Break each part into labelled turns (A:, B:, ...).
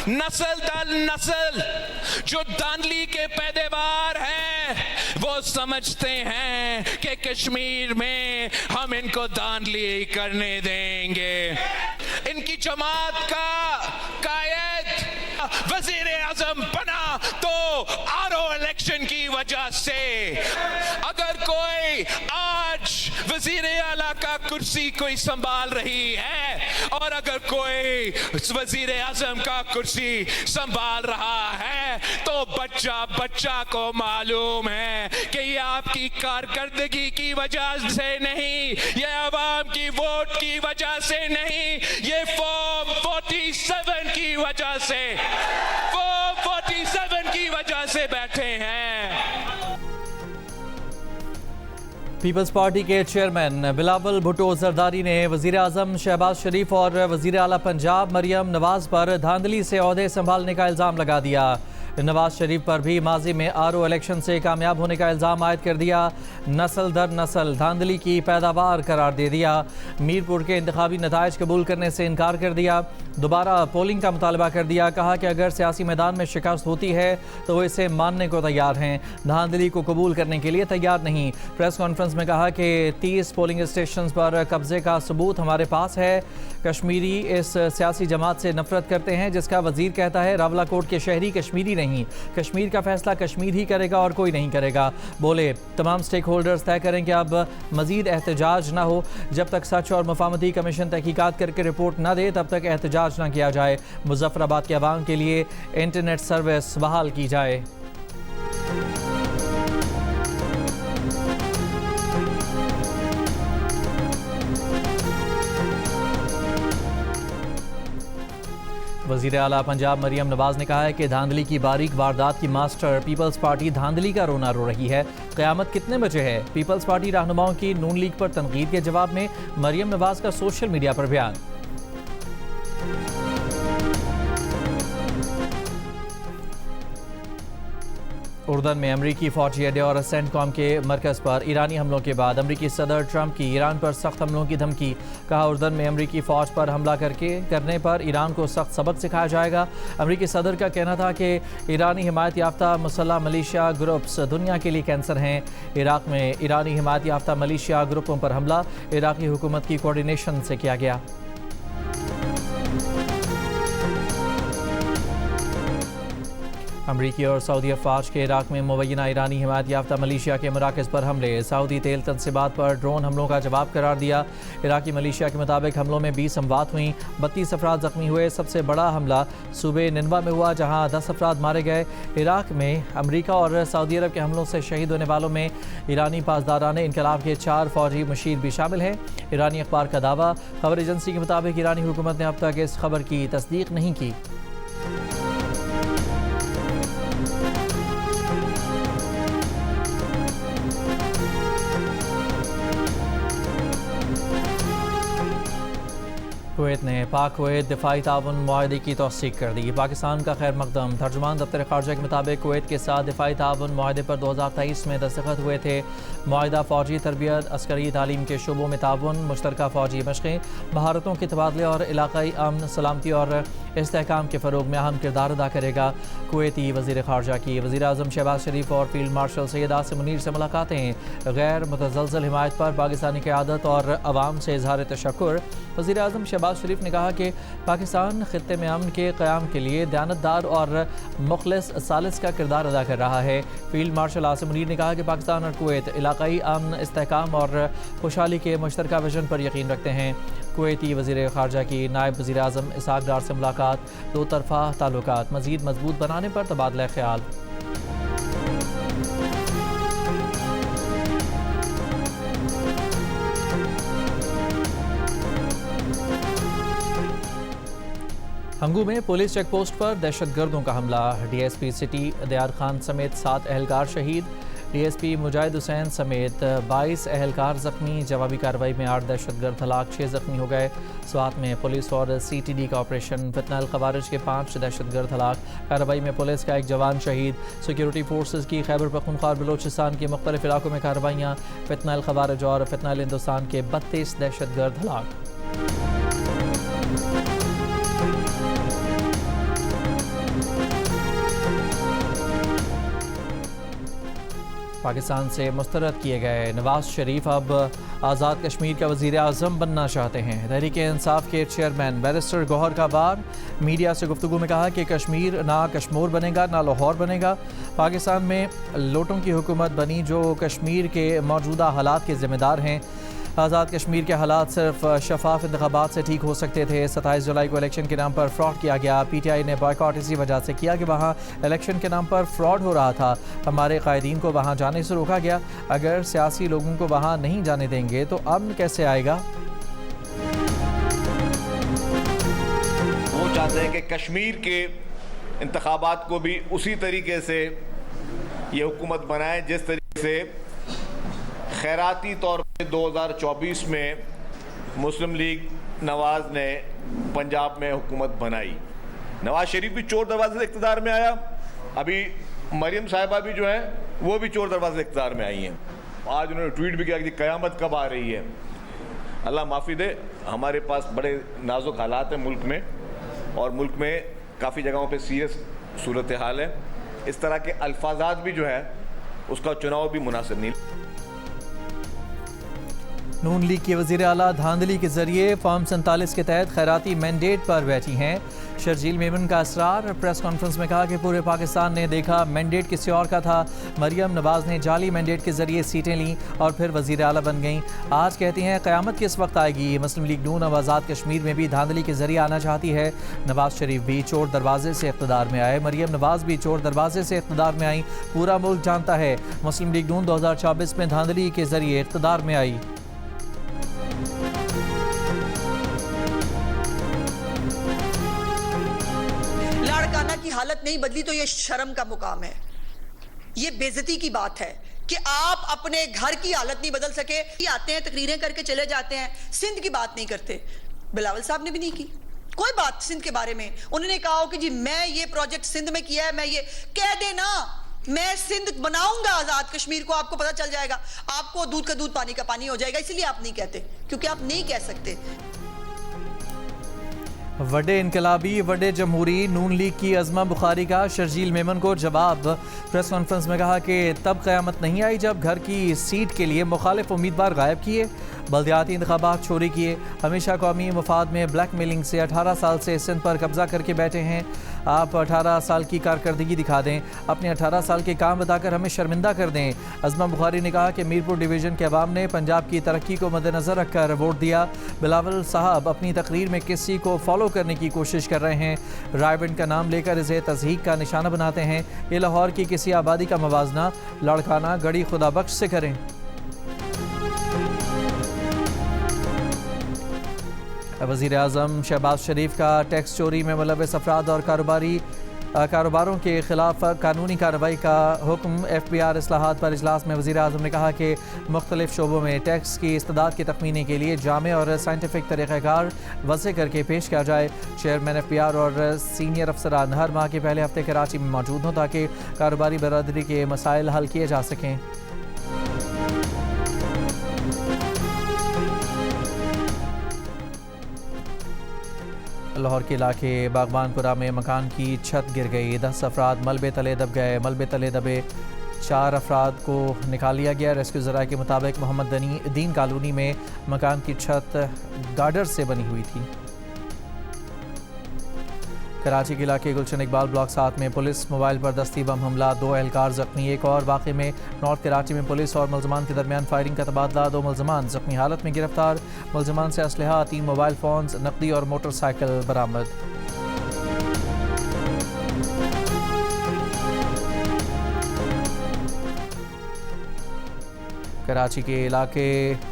A: नस्ल दर नस्ल जो धांधली के पैदेवार हैं वो समझते हैं कि कश्मीर में हम इनको धांधली करने देंगे। इनकी जमात का कायद वजीर आजम बना तो आरओ इलेक्शन की वजह से। अगर कोई आज वजीर आला का कुर्सी कोई संभाल रही है और अगर कोई वजीर आजम का कुर्सी संभाल रहा है तो बच्चा बच्चा को मालूम है कि ये आपकी कारकर्दगी की वजह से नहीं, ये आवाम की वोट की वजह से नहीं, ये फॉर्म 47 की वजह से, फॉर्म 47 की वजह से बैठे हैं।
B: पीपल्स पार्टी के चेयरमैन बिलावल भुट्टो जरदारी ने वजीर आजम शहबाज शरीफ और वजीर आला पंजाब मरियम नवाज पर धांधली से ओहदे संभालने का इल्ज़ाम लगा दिया। नवाज शरीफ पर भी माजी में आरओ इलेक्शन से कामयाब होने का इल्ज़ाम आयद कर दिया। नस्ल दर नस्ल धांधली की पैदावार करार दे दिया। मीरपुर के इंतखाबी नताइज कबूल करने से इनकार कर दिया। दोबारा पोलिंग का मुतालबा कर दिया। कहा कि अगर सियासी मैदान में शिकस्त होती है तो वो इसे मानने को तैयार हैं, धांधली को कबूल करने के लिए तैयार नहीं। प्रेस कॉन्फ्रेंस में कहा कि 30 पोलिंग स्टेशन पर कब्जे का सबूत हमारे पास है। कश्मीरी इस सियासी जमात से नफरत करते हैं जिसका वजीर कहता है रावलाकोट के शहरी कश्मीरी नहीं, कश्मीर का फैसला कश्मीर ही करेगा और कोई नहीं करेगा। बोले तमाम स्टेक होल्डर्स तय करें कि अब मजीद एहतजाज ना हो। जब तक सच और मफामती कमीशन तहकीकात करके रिपोर्ट ना दे तब तक एहतजाज ना किया जाए। मुजफ्फराबाद के अवाम के लिए इंटरनेट सर्विस बहाल की जाए। वज़ीर आला पंजाब मरियम नवाज ने कहा है कि धांधली की बारीक वारदात की मास्टर पीपल्स पार्टी धांधली का रोना रो रही है। क़यामत कितने बजे है? पीपल्स पार्टी रहनुमाओं की नून लीग पर तनकीद के जवाब में मरियम नवाज का सोशल मीडिया पर बयान। उर्दन में अमरीकी फौजी अड्डे और सेंटकॉम के मरकज़ पर ईरानी हमलों के बाद अमरीकी सदर ट्रंप की ईरान पर सख्त हमलों की धमकी। कहा उर्दन में अमरीकी फ़ौज पर हमला करने पर ईरान को सख्त सबक सिखाया जाएगा। अमरीकी सदर का कहना था कि ईरानी हिमायत याफ्ता मुसल्ह मिलिशिया ग्रुप्स दुनिया के लिए कैंसर हैं। इराक़ में ईरानी हिमायत याफ्ता मिलिशिया ग्रुपों पर हमला इराक़ी हुकूमत की कोऑर्डिनेशन से किया गया। अमरीकी और सऊदी अफवाज के इराक़ में मुबैना ईरानी हिमायत याफ्ता मलेशिया के मराकज़ पर हमले। सऊदी तेल तनसीबात पर ड्रोन हमलों का जवाब करार दिया। इराक़ी मलेशिया के मुताबिक हमलों में 20 अमवात हुई, 32 अफराद ज़ख्मी हुए। सबसे बड़ा हमला सूबे निनवा में हुआ जहाँ 10 अफराद मारे गए। इराक़ में अमरीका और सऊदी अरब के हमलों से शहीद होने वालों में ईरानी पासदारान इनकलाब के 4 फौजी मुशीर भी शामिल हैं। ईरानी अखबार का दावा। खबर एजेंसी के मुताबिक ईरानी हुकूमत ने अब तक इस खबर की तस्दीक नहीं की। कुवैत ने पाक कुवैत दिफाई ताउन मुआहदे की तौसीक कर दी। पाकिस्तान का खैर मकदम। तर्जुमान दफ्तर खारजा के मुताबिक कुवैत के साथ दिफाई ताउन मुआहदे पर 2023 में दस्तखत हुए थे। मुआहदा फ़ौजी तरबियत, अस्करी तालीम के शोबों में ताउन, मुश्तरका फ़ौजी मशक़ें, महारतों के तबादले और इलाकाई अमन सलामती और इस्तेहकाम के फ़रोग में अहम किरदार अदा करेगा। कुवैती वज़ीर ख़ारजा की वज़ीर आज़म शहबाज शरीफ और फील्ड मार्शल सैयद आसिम मुनीर से मुलाकातें। गैर मुतज़लज़ल हिमायत पर पाकिस्तानी क़यादत और अवाम से इज़हार तशक्कुर। वज़ीर आज़म शहबाज शरीफ ने कहा कि पाकिस्तान ख़ित्ते में अमन के क़याम के लिए दयानतदार और मुखलिस सालिस का किरदार अदा कर रहा है। फील्ड मार्शल आसिम मुनीर ने कहा कि पाकिस्तान और कुवैत इलाकाई अमन, इस्तेहकाम और खुशहाली के मुश्तरका विजन पर यकीन रखते हैं। कुवैती वज़ीर ख़ारजा की नायब वज़ीर आज़म इसहाक़ डार से मुलाकात। दो तरफ़ा ताल्लुकात मज़ीद मजबूत बनाने पर तबादला ख्याल। हंगू में पुलिस चेक पोस्ट पर दहशतगर्दों का हमला। डीएसपी सिटी दयार खान समेत 7 एहलकार शहीद। डीएसपी मुजाहिद हुसैन समेत 22 एहलकार जख्मी। जवाबी कार्रवाई में 8 दहशतगर्द हलाक, 6 जख्मी हो गए। स्वात में पुलिस और CTD का ऑपरेशन। फितनल खवारिज के 5 दहशतगर्द हलाक। कार्रवाई में पुलिस का 1 जवान शहीद। सिक्योरिटी फोर्सेज की खैबर पख्तूनख्वा बलोचिस्तान के मुख्तलिफ इलाकों में कार्रवाइयाँ। फितनल खवारिज और फितनल हिंदुस्तान के 32 दहशतगर्द हलाक। पाकिस्तान से मुस्तरद किए गए नवाज शरीफ अब आज़ाद कश्मीर का वज़ीर आज़म बनना चाहते हैं। तहरीक इंसाफ के चेयरमैन बैरिस्टर गौहर का बार मीडिया से गुफ्तगू में कहा कि कश्मीर ना कश्मीर बनेगा ना लाहौर बनेगा। पाकिस्तान में लोटों की हुकूमत बनी जो कश्मीर के मौजूदा हालात के ज़िम्मेदार हैं। आज़ाद कश्मीर के हालात सिर्फ शफाफ इंतखाबात से ठीक हो सकते थे। 27 जुलाई को इलेक्शन के नाम पर फ्रॉड किया गया। PTI ने बॉयकॉट इसी वजह से किया कि वहाँ इलेक्शन के नाम पर फ्रॉड हो रहा था। हमारे कायदीन को वहाँ जाने से रोका गया। अगर सियासी लोगों को वहाँ नहीं जाने देंगे तो अमन कैसे आएगा?
C: वो चाहते हैं कि कश्मीर के इंतखाबात को भी उसी तरीके से ये हुकूमत बनाए जिस तरीके से खैराती तौर पे 2024 में मुस्लिम लीग नवाज ने पंजाब में हुकूमत बनाई। नवाज शरीफ भी चोर दरवाजे से इक़्तिदार में आया। अभी मरियम साहिबा भी जो है वो भी चोर दरवाजे से इक़्तिदार में आई हैं। आज उन्होंने ट्वीट भी किया कि क़यामत कब आ रही है। अल्लाह माफ़ी दे, हमारे पास बड़े नाजुक हालात हैं मुल्क में, और मुल्क में काफ़ी जगहों पे सीरियस सूरत हाल है। इस तरह के अल्फाजात भी जो है उसका चुनाव भी मुनासिब नहीं।
B: नून लीग की वज़ीर आला धांधली के जरिए फॉर्म 47 के तहत खैराती मैंडेट पर बैठी हैं। शर्जील मेमन का असरार। प्रेस कॉन्फ्रेंस में कहा कि पूरे पाकिस्तान ने देखा मैंडेट किसी और का था। मरियम नवाज ने जाली मैंडेट के जरिए सीटें लीं और फिर वज़ीर आला बन गईं। आज कहती हैं क़यामत किस वक्त आएगी। मुस्लिम लीग नून अब आज़ाद कश्मीर में भी धांधली के जरिए आना चाहती है। नवाज शरीफ भी चोर दरवाजे से इक़्तिदार में आए। मरियम नवाज भी चोर दरवाजे से इक़्तिदार में आई। पूरा मुल्क जानता है मुस्लिम लीग नून 2024 में धांधली के जरिए इक़्तिदार में आई।
D: लाड़काना की हालत नहीं बदली तो ये शर्म का मुकाम है। ये बेइज्जती की बात है कि आप अपने घर की हालत नहीं बदल सके। आते हैं तकरीरें करके चले जाते हैं, सिंध की बात नहीं करते। बिलावल साहब ने भी नहीं की कोई बात सिंध के बारे में। उन्होंने कहा हो कि जी मैं ये प्रोजेक्ट सिंध में किया है, मैं ये कह देना मैं सिंध बनाऊंगा आजाद कश्मीर को, आपको पता चल जाएगा, आपको दूध का दूध पानी का पानी हो जाएगा। इसलिए आप नहीं कहते क्योंकि आप नहीं कह सकते।
B: वडे इनकलाबी वडे जमहूरी नून लीग की अज़मा बुखारी का शर्जील मेमन को जवाब। प्रेस कॉन्फ्रेंस में कहा कि तब क़यामत नहीं आई जब घर की सीट के लिए मुखालिफ उम्मीदवार गायब किए, बल्दियाती इंतखाबात चोरी किए। हमेशा कौमी मफाद में ब्लैक मेलिंग से 18 साल से सिंध पर कब्जा करके बैठे हैं। आप 18 साल की कारकर्दगी दिखा दें, अपने 18 साल के काम बताकर हमें शर्मिंदा कर दें। अज़मा बुखारी ने कहा कि मीरपुर डिवीज़न के अवाम ने पंजाब की तरक्की को मद्देनज़र रखकर वोट दिया। बिलावल साहब अपनी तकरीर में किसी को फॉलो करने की कोशिश कर रहे हैं। रायबंड का नाम लेकर इसे तज़हीक का निशाना बनाते हैं। ये लाहौर की किसी आबादी का मवाजना लड़काना गड़ी खुदा बख्श से करें। वज़ीर आज़म शहबाज शरीफ का टैक्स चोरी में मुलव्वस अफराद और कारोबारों के खिलाफ कानूनी कार्रवाई का हुक्म। FBR इस्लाहात पर इजलास में वज़ीर आज़म ने कहा कि मुख्तलिफ शोबों में टैक्स की इस्तेदाद की तखमीने के लिए जामे और साइंटिफिक तरीक़ाकार वज़े करके पेश किया जाए। चेयरमैन FBR और सीनियर अफसरान हर माह के पहले हफ्ते कराची में मौजूद हों ताकि कारोबारी बरादरी के मसाइल हल किए जा सकें। लाहौर के इलाके बागबानपुरा में मकान की छत गिर गई। 10 अफराद मलबे तले दब गए। मलबे तले दबे 4 अफराद को निकाल लिया गया। रेस्क्यू ज़राए के मुताबिक मोहम्मद दीन कॉलोनी में मकान की छत गार्डर से बनी हुई थी। कराची के इलाके गुलशन इकबाल ब्लॉक 7 में पुलिस मोबाइल पर दस्ती बम हमला, 2 एहलकार जख्मी। एक और वाक़े में नॉर्थ कराची में पुलिस और मुलजमान के दरमियान फायरिंग का तबादला, 2 मुलजमान जख्मी हालत में गिरफ्तार। मुलजमान से असलहा, 3 मोबाइल फ़ोन्स, नकदी और मोटरसाइकिल बरामद। कराची के इलाके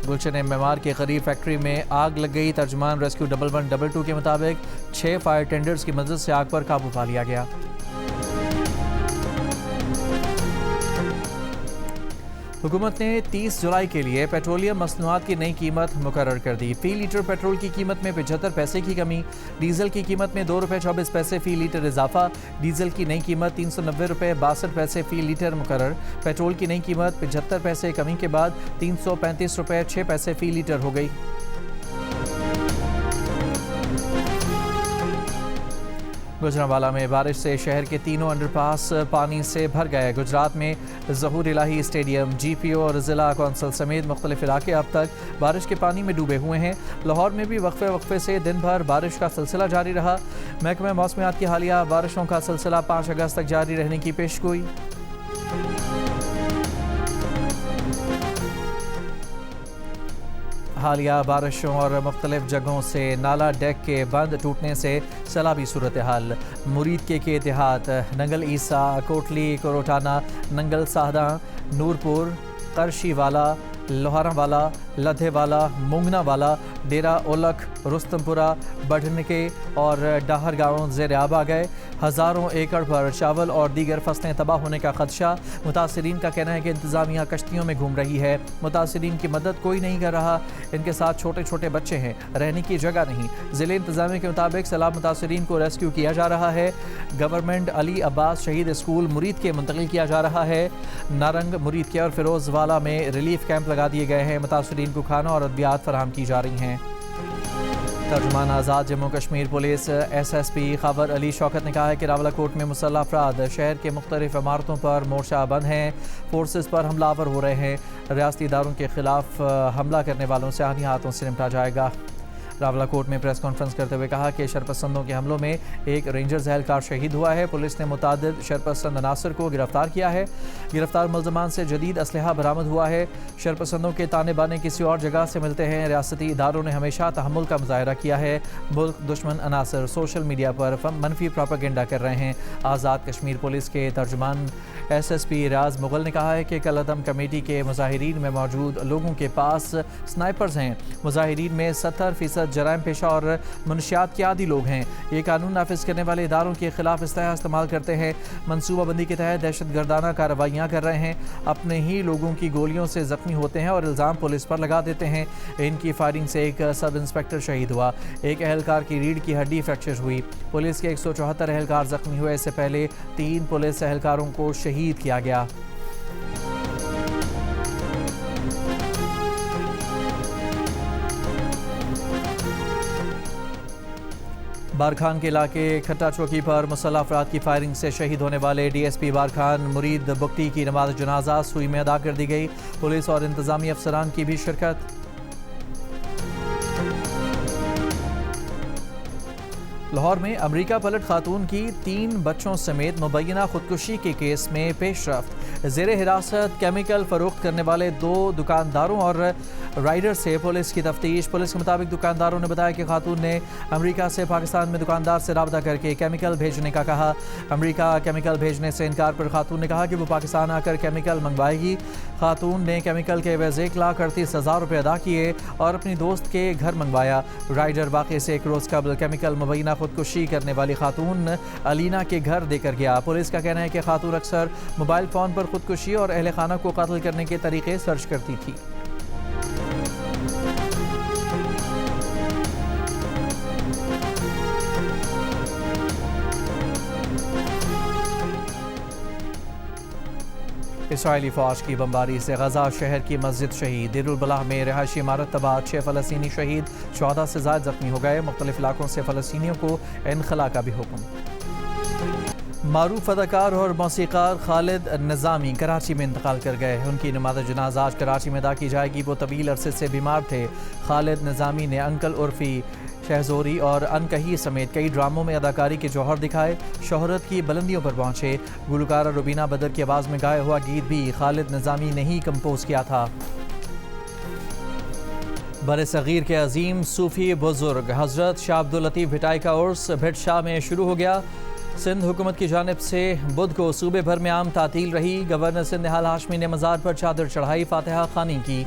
B: गुलशन मेमार के करीब फैक्ट्री में आग लग गई। तर्जुमान रेस्क्यू 1112 के मुताबिक 6 फायर टेंडर्स की मदद से आग पर काबू पा लिया गया। हुकूमत ने 30 जुलाई के लिए पेट्रोलियम मसनूआत की नई कीमत मुकर्रर कर दी। फ़ी लीटर पेट्रोल की कीमत में 75 पैसे की कमी। डीजल की कीमत में 2 रुपये 24 पैसे फ़ी लीटर इजाफा। डीजल की नई कीमत 390 रुपये 62 पैसे फ़ी लीटर मुकर्रर। पेट्रोल की नई कीमत 75 पैसे कमी के बाद 335 रुपये 6 पैसे फ़ी लीटर हो गई। गुजरांवाला में बारिश से शहर के तीनों अंडरपास पानी से भर गए। गुजरात में ज़हूर इलाही स्टेडियम, GPO और ज़िला कौंसिल समेत मुख्तलिफ इलाके अब तक बारिश के पानी में डूबे हुए हैं। लाहौर में भी वक्फे से दिन भर बारिश का सिलसिला जारी रहा। महकमा मौसमियात की हालिया बारिशों का सिलसिला 5 अगस्त तक जारी रहने की पेशगोई। हालिया बारिशों और मुख्तलिफ जगहों से नाला डेक के बंद टूटने से सैलाबी सूरत हाल। मुरीद के इतिहाद, नंगल ईसा, कोटली, कोरोटाना, नंगल साहदा, नूरपुर, करशीवाला, लोहारावाला, लधेवाला, मुंगनावाला, डेरा ओलख, रुस्तमपुरा, बढ़नके और डाहर गाँव ज़ेर आब आ गए। हज़ारों एकड़ पर चावल और दीगर फसलें तबाह होने का खदशा। मुतासरीन का कहना है कि इंतज़ामिया कश्तियों में घूम रही है। मुतासरीन की मदद कोई नहीं कर रहा। इनके साथ छोटे छोटे बच्चे हैं, रहने की जगह नहीं। ज़िले इंतज़ामिया के मुताबिक सैलाब मुतासरीन को रेस्क्यू किया जा रहा है। गवर्नमेंट अली अब्बास शहीद स्कूल मुरीद के मुंतकिल किया जा रहा है। नारंग, मुरीद के और फिरोज़वाला में रिलीफ कैंप लगा दिए गए हैं। मुतासरीन को खाना और अद्वियात फराहम की जा रही हैं। तर्जुमान आज़ाद जम्मू कश्मीर पुलिस SSP खबर अली शौकत ने कहा है कि रावलाकोट में मुसल्लह अफराद शहर के मुख्तलिफ इमारतों पर मोर्चा बंद हैं। फोर्सेस पर हमलावर हो रहे हैं। रियासती इदारों के खिलाफ हमला करने वालों से आनी हाथों से निपटा जाएगा। रावलाकोट में प्रेस कॉन्फ्रेंस करते हुए कहा कि शरपसंदों के हमलों में एक रेंजर्स एहलकार शहीद हुआ है। पुलिस ने मुतादिद शरपसंद अनासर को गिरफ्तार किया है। गिरफ्तार मुल्ज़मान से जदीद असलहा बरामद हुआ है। शरपसंदों के ताने बाने किसी और जगह से मिलते हैं। रियासती इदारों ने हमेशा तहम्मुल का मुजाहरा किया है। मुल्क दुश्मन अनासर सोशल मीडिया पर मनफी प्रोपेगेंडा कर रहे हैं। आज़ाद कश्मीर पुलिस के तर्जुमान SSP राज मुगल ने कहा है कि कलअदम कमेटी के मुजाहिरीन में मौजूद लोगों के पास स्नाइपर्स हैं। मुजाहिरीन में 70% जराइम पेशा और मुनशियात के आदी लोग हैं। ये कानून नाफिज करने वाले इदारों के खिलाफ इसलाह इस्तेमाल करते हैं। मनसूबाबंदी के तहत दहशत गर्दाना कार्रवाइयाँ कर रहे हैं। अपने ही लोगों की गोलियों से जख्मी होते हैं और इल्ज़ाम पुलिस पर लगा देते हैं। इनकी फायरिंग से एक सब इंस्पेक्टर शहीद हुआ। एक एहलकार की रीढ़ की हड्डी फ्रैक्चर हुई। पुलिस के 174 एहलकार जख्मी हुए। इससे पहले 3 पुलिस एहलकारों को शहीद किया गया। बारखान के इलाके खट्टा चौकी पर मुसल्लह अफराद की फायरिंग से शहीद होने वाले DSP बारखान मुरीद बुकटी की नमाज जनाजा सुई में अदा कर दी गई। पुलिस और इंतजामी अफसरान की भी शिरकत। लाहौर में अमरीका पलट खातून की 3 बच्चों समेत मुबैना खुदकुशी के केस में पेशरफ्त। ज़ेरे हिरासत केमिकल फरोख्त करने वाले 2 दुकानदारों और राइडर से पुलिस की तफ्तीश। पुलिस के मुताबिक दुकानदारों ने बताया कि खातून ने अमरीका से पाकिस्तान में दुकानदार से रब्ता करके केमिकल भेजने का कहा। अमरीका केमिकल भेजने से इनकार पर खातून ने कहा कि वो पाकिस्तान आकर केमिकल मंगवाएगी। खातून ने केमिकल के एवज 1,38,000 रुपये अदा किए और अपनी दोस्त के घर मंगवाया। राइडर वाक़े से 1 रोज़ कबल केमिकल मुबैना खुदकुशी करने वाली खातून अलीना के घर देकर गया। पुलिस का कहना है कि खातून अक्सर मोबाइल फ़ोन पर खुदकुशी और अहल खाना को कत्ल करने के तरीके सर्च करती थी। इसराइली फ़ौज की बमबारी से गजा शहर की मस्जिद शहीद। देरुल बलाह में रहायशी इमारत तबाह, 6 फ़लस्तीनी शहीद, 14 से ज़ायद जख्मी हो गए। मुख्तलिफ इलाकों से फ़लस्तीनियों को इनखला का भी हुक्म। मारूफ अदाकार और मौसीकार खालिद निज़ामी कराची में इंतकाल कर गए। उनकी नमाज जनाजा आज कराची में अदा की जाएगी। वो तवील अरसे से बीमार थे। खालिद निज़ामी ने अंकल उर्फ़ी, शहजोरी और अनकही समेत कई ड्रामों में अदाकारी के जौहर दिखाए। शोहरत की बुलंदियों पर पहुंचे। गुलकारा रुबीना बदर की आवाज़ में गाया हुआ गीत भी खालिद निज़ामी ने ही कंपोज किया था। बर सग़ीर के अजीम सूफ़ी बुज़ुर्ग हज़रत शाह अब्दुल लतीफ़ भिटाई का उर्स भिट शाह में शुरू हो गया। सिंध हुकूमत की जानिब से बुध को सूबे भर में आम तातील रही। गवर्नर सिंध निहाल हाशमी ने मज़ार पर चादर चढ़ाई, फातिहा ख़ानी की।